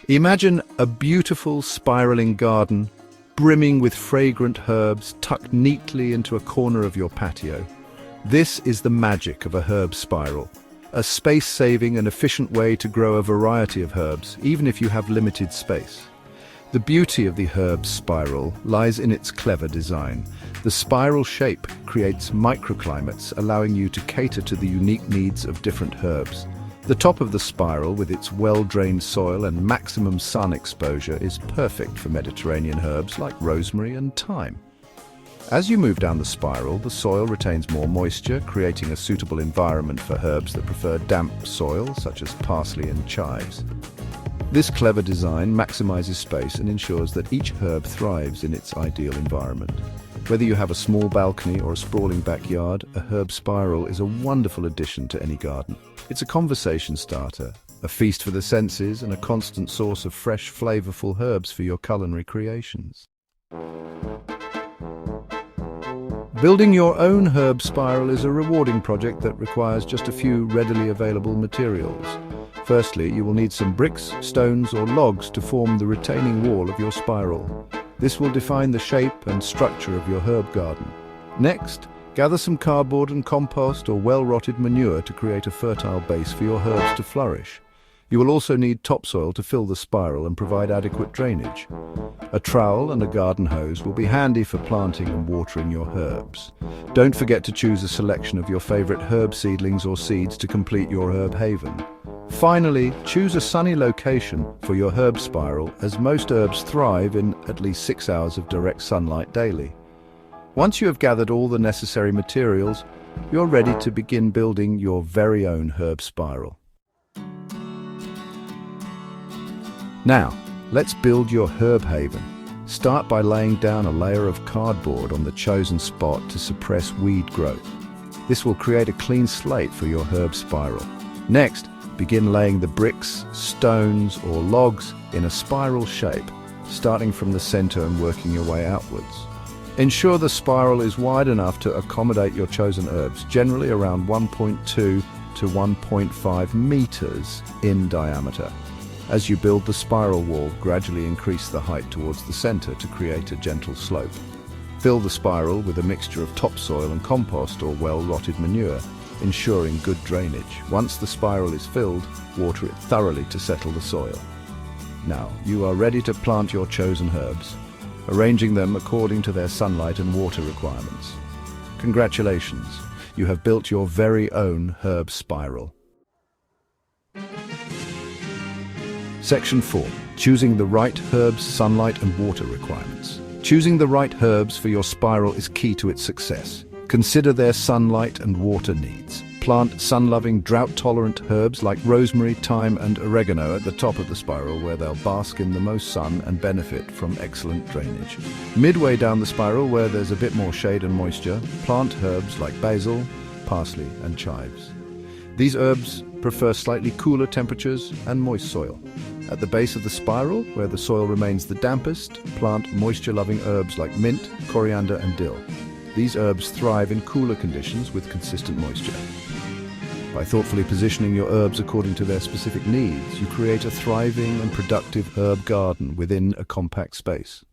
Imagine a beautiful spiraling garden, brimming with fragrant herbs tucked neatly into a corner of your patio. This is the magic of a herb spiral, a space-saving and efficient way to grow a variety of herbs, even if you have limited space. The beauty of the herb spiral lies in its clever design. The spiral shape creates microclimates, allowing you to cater to the unique needs of different herbs. The top of the spiral, with its well-drained soil and maximum sun exposure, is perfect for Mediterranean herbs like rosemary and thyme. As you move down the spiral, the soil retains more moisture, creating a suitable environment for herbs that prefer damp soil, such as parsley and chives. This clever design maximizes space and ensures that each herb thrives in its ideal environment. Whether you have a small balcony or a sprawling backyard, a herb spiral is a wonderful addition to any garden. It's a conversation starter, a feast for the senses, and a constant source of fresh, flavorful herbs for your culinary creations. Building your own herb spiral is a rewarding project that requires just a few readily available materials. Firstly, you will need some bricks, stones, or logs to form the retaining wall of your spiral. This will define the shape and structure of your herb garden. Next, gather some cardboard and compost or well-rotted manure to create a fertile base for your herbs to flourish. You will also need topsoil to fill the spiral and provide adequate drainage. A trowel and a garden hose will be handy for planting and watering your herbs. Don't forget to choose a selection of your favorite herb seedlings or seeds to complete your herb haven. Finally, choose a sunny location for your herb spiral, as most herbs thrive in at least 6 hours of direct sunlight daily. Once you have gathered all the necessary materials, you're ready to begin building your very own herb spiral. Now, let's build your herb haven. Start by laying down a layer of cardboard on the chosen spot to suppress weed growth. This will create a clean slate for your herb spiral. Next, begin laying the bricks, stones, or logs in a spiral shape, starting from the center and working your way outwards. Ensure the spiral is wide enough to accommodate your chosen herbs, generally around 1.2 to 1.5 meters in diameter. As you build the spiral wall, gradually increase the height towards the center to create a gentle slope. Fill the spiral with a mixture of topsoil and compost or well-rotted manure, ensuring good drainage. Once the spiral is filled, water it thoroughly to settle the soil. Now, you are ready to plant your chosen herbs, arranging them according to their sunlight and water requirements. Congratulations, you have built your very own herb spiral. Section 4. Choosing the right herbs, sunlight and water requirements. Choosing the right herbs for your spiral is key to its success. Consider their sunlight and water needs. Plant sun-loving, drought-tolerant herbs like rosemary, thyme and oregano at the top of the spiral, where they'll bask in the most sun and benefit from excellent drainage. Midway down the spiral, where there's a bit more shade and moisture, plant herbs like basil, parsley and chives. These herbs prefer slightly cooler temperatures and moist soil. At the base of the spiral, where the soil remains the dampest, plant moisture-loving herbs like mint, coriander and dill. These herbs thrive in cooler conditions with consistent moisture. By thoughtfully positioning your herbs according to their specific needs, you create a thriving and productive herb garden within a compact space.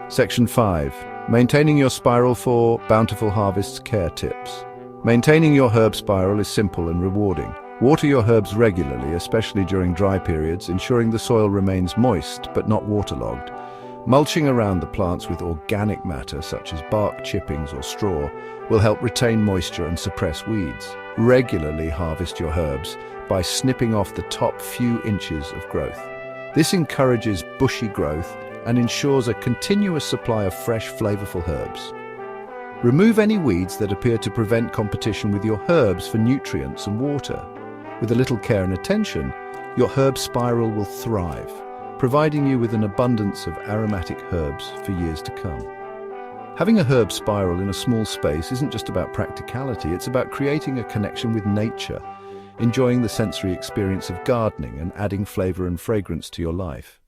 Section 5. Maintaining your spiral for bountiful harvests care tips. Maintaining your herb spiral is simple and rewarding. Water your herbs regularly, especially during dry periods, ensuring the soil remains moist but not waterlogged. Mulching around the plants with organic matter such as bark chippings or straw will help retain moisture and suppress weeds. Regularly harvest your herbs by snipping off the top few inches of growth. This encourages bushy growth and ensures a continuous supply of fresh, flavorful herbs. Remove any weeds that appear to prevent competition with your herbs for nutrients and water. With a little care and attention, your herb spiral will thrive, providing you with an abundance of aromatic herbs for years to come. Having a herb spiral in a small space isn't just about practicality, it's about creating a connection with nature, enjoying the sensory experience of gardening and adding flavor and fragrance to your life.